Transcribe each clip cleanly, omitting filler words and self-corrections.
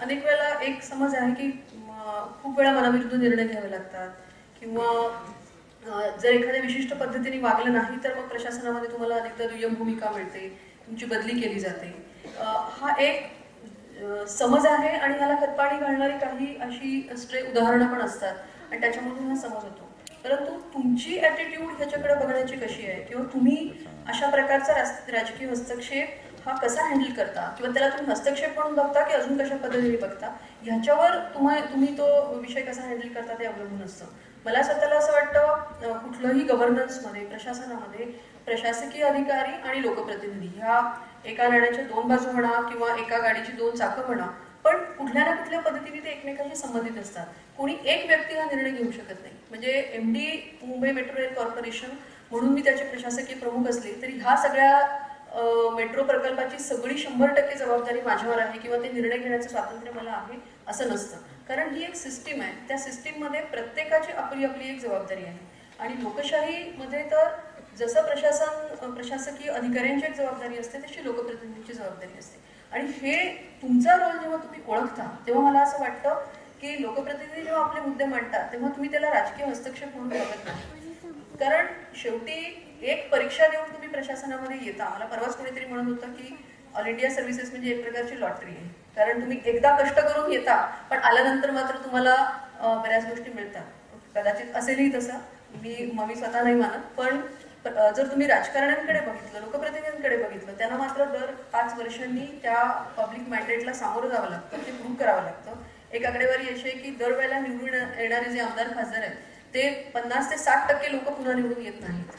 अनेक वेळेला एक समज आहे की खूप वेळा मनाविरुद्ध निर्णय घ्यावे लागतात किंवा जर एखाद्या विशिष्ट पद्धतीने वागलं नाही तर मग प्रशासनामध्ये तुम्हाला अनेकदा दुय्यम भूमिका मिळते, तुमची बदली केली जाते. हा एक समज आहे आणि ह्याला खतपाणी घालणारी काही अशी स्ट्रे उदाहरणं पण असतात आणि त्याच्यामधून हा समज होतो. परंतु तुमची ॲटिट्यूड ह्याच्याकडे बघण्याची कशी आहे किंवा तुम्ही अशा प्रकारचा राजकीय हस्तक्षेप हा कसा हँडल करता किंवा त्याला तुम्ही हस्तक्षेप म्हणून बघता की अजून कशा पद्धतीने बघता, ह्याच्यावर तुम्ही तो विषय कसा हँडल करता ते अवलंबून असतं. मला स्वतःला असं वाटतं कुठलंही गव्हर्नन्समध्ये, प्रशासनामध्ये प्रशासकीय अधिकारी आणि लोकप्रतिनिधी ह्या एका नाण्याच्या दोन बाजू म्हणा किंवा एका गाडीची दोन चाकं म्हणा, पण कुठल्या ना कुठल्या पद्धतीने ते एकमेकांशी संबंधित असतात. कोणी एक व्यक्ती हा निर्णय घेऊ शकत नाही. म्हणजे MD Mumbai metro rail corporation म्हणून मी त्याचे प्रशासकीय प्रमुख असले तरी ह्या सगळ्या मेट्रो प्रकल्पाची सगळी 100% जबाबदारी माझ्यावर आहे किंवा ते निर्णय घेण्याचं स्वातंत्र्य मला आहे असं नसतं. कारण ही एक सिस्टीम आहे. त्या सिस्टीममध्ये प्रत्येकाची आपली आपली एक जबाबदारी आहे आणि लोकशाहीमध्ये तर जसं प्रशासकीय अधिकाऱ्यांची एक जबाबदारी असते तशी लोकप्रतिनिधींची जबाबदारी असते. आणि हे तुमचा रोल जेव्हा तुम्ही ओळखता तेव्हा मला असं वाटतं की लोकप्रतिनिधी जेव्हा आपले मुद्दे मांडतात तेव्हा तुम्ही त्याला राजकीय हस्तक्षेप म्हणून बघत नाही. कारण शेवटी एक परीक्षा देऊन तुम्ही प्रशासनामध्ये येता. मला परवाच कोणीतरी म्हणत होतं की ऑल इंडिया सर्व्हिसेस म्हणजे एक प्रकारची लॉटरी आहे. कारण तुम्ही एकदा कष्ट करून येता पण आल्यानंतर मात्र तुम्हाला बऱ्याच गोष्टी मिळतात. कदाचित असेलही तसं, मी स्वतः नाही मानत. पण जर तुम्ही राजकारण्यांकडे बघितलं, लोकप्रतिनिधींकडे बघितलं, त्यांना मात्र दर 5 वर्षांनी त्या पब्लिक मॅन्डेटला सामोरं जावं लागतं, ते प्रूव्ह करावं लागतं. एक आकडेवारी अशी आहे की दरवेळेला निवडून येणारे जे आमदार खासदार आहेत ते 50 ते 60% लोक पुन्हा निवडून येत नाहीत.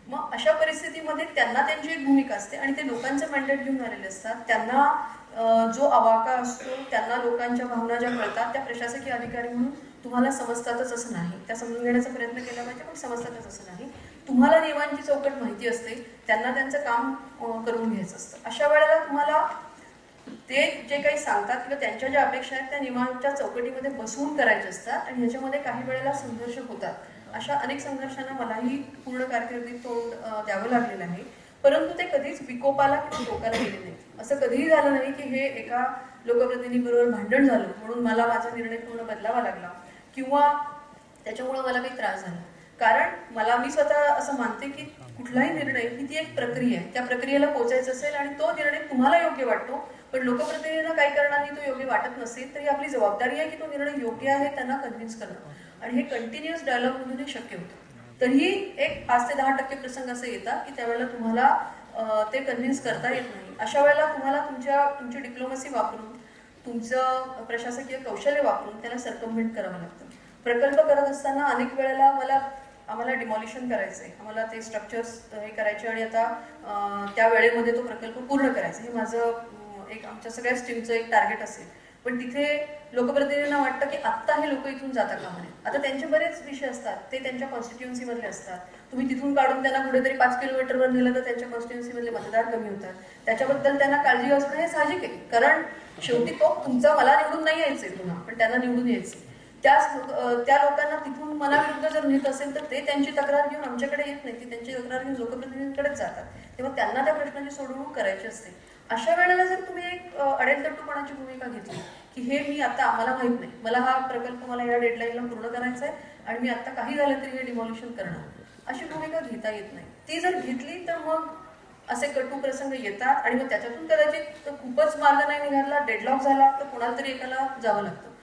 मग अशा परिस्थितीमध्ये त्यांना त्यांची एक भूमिका असते आणि ते लोकांचं मॅन्डेट घेऊन आलेले असतात. त्यांना जो आवाका असतो, त्यांना लोकांच्या भावना ज्या कळतात त्या प्रशासकीय अधिकारी म्हणून तुम्हाला समजतातच असं नाही. त्या समजून घेण्याचा प्रयत्न केला पाहिजे पण समजतातच असं नाही. तुम्हाला नियमांची चौकट माहिती असते, त्यांना त्यांचं काम करून घ्यायचं असतं. अशा वेळेला तुम्हाला ते जे काही सांगतात किंवा त्यांच्या ज्या अपेक्षा आहेत त्या नियमांच्या चौकटीमध्ये बसवून करायचे असतात आणि ह्याच्यामध्ये काही वेळेला संघर्ष होतात. अशा अनेक संघर्षांना मलाही पूर्ण कारकिर्दीत तोंड द्यावं लागलेलं आहे. परंतु ते कधीच विकोपाला किंवा टोकाला गेले नाही. असं कधीही झालं नाही की हे एका लोकप्रतिनिधीबरोबर भांडण झालं म्हणून मला माझा निर्णय पूर्ण बदलावा लागला किंवा त्याच्यामुळे मला काही त्रास झाला. कारण मी स्वतः असं मानते की कुठलाही निर्णय ही ती एक प्रक्रिया आहे. त्या प्रक्रियेला पोहोचायचं असेल आणि तो निर्णय तुम्हाला योग्य वाटतो पण लोकप्रतिनिधींना काही कारणाने तो योग्य वाटत नसेल तरी आपली जबाबदारी आहे की तो निर्णय योग्य आहे त्यांना कन्व्हिन्स करणं आणि हे कंटिन्युअस डायलॉगमधून शक्य होतं. तरीही एक 5 ते 10% प्रसंग असे येतात की त्यावेळेला तुम्हाला ते कन्व्हिन्स करता येत नाही. अशा वेळेला तुम्हाला तुमची डिप्लोमसी वापरून, तुमचं प्रशासकीय कौशल्य वापरून त्याला सर्कमव्हेंट करावं लागतं. प्रकल्प करत असताना अनेक वेळेला आम्हाला डिमॉलिशन करायचंय, आम्हाला ते स्ट्रक्चर्स हे करायचे आणि आता त्या वेळेमध्ये तो प्रकल्प पूर्ण करायचा हे माझं एक आमच्या सगळ्या टीमचं एक टार्गेट असेल. पण तिथे लोकप्रतिनिधींना वाटतं की आत्ता हे लोक इथून जाता कामा नये. आता त्यांचे बरेच विषय असतात, ते त्यांच्या कॉन्स्टिट्युएन्सी मधले असतात. तुम्ही तिथून काढून त्यांना कुठेतरी 5 किलोमीटरवर नेलं तर त्यांच्या कॉन्स्टिट्युएन्सी मधले मतदार कमी होतात. त्याच्याबद्दल त्यांना काळजी असणं हे साहजिक आहे. कारण शेवटी तो तुमचा मला निवडून नाही यायचंय पुन्हा, पण त्यांना निवडून यायचंय. त्या लोकांना तिथून मनाविरुद्ध जर नेत असेल तर ते त्यांची तक्रार घेऊन आमच्याकडे येत नाही, ती त्यांची तक्रार घेऊन लोकप्रतिनिधींकडेच जातात. तेव्हा त्यांना त्या प्रश्नाची सोडवणूक करायची असते. अशा वेळेला जर तुम्ही एक अडेलतट्टूपणाची भूमिका घेतली की हे मी आता मला माहित नाही, मला हा प्रकल्प मला या डेडलाईनला पूर्ण करायचा आहे आणि मी आता काही झालं तरी हे डिमॉलिशन करणार, अशी भूमिका घेता येत नाही. ती जर घेतली तर मग असे कटू प्रसंग येतात आणि मग त्याच्यातून कदाचित खूपच मार्ग नाही निघाला, डेडलॉक झाला तर कोणाला तरी एकाला जावं लागतं.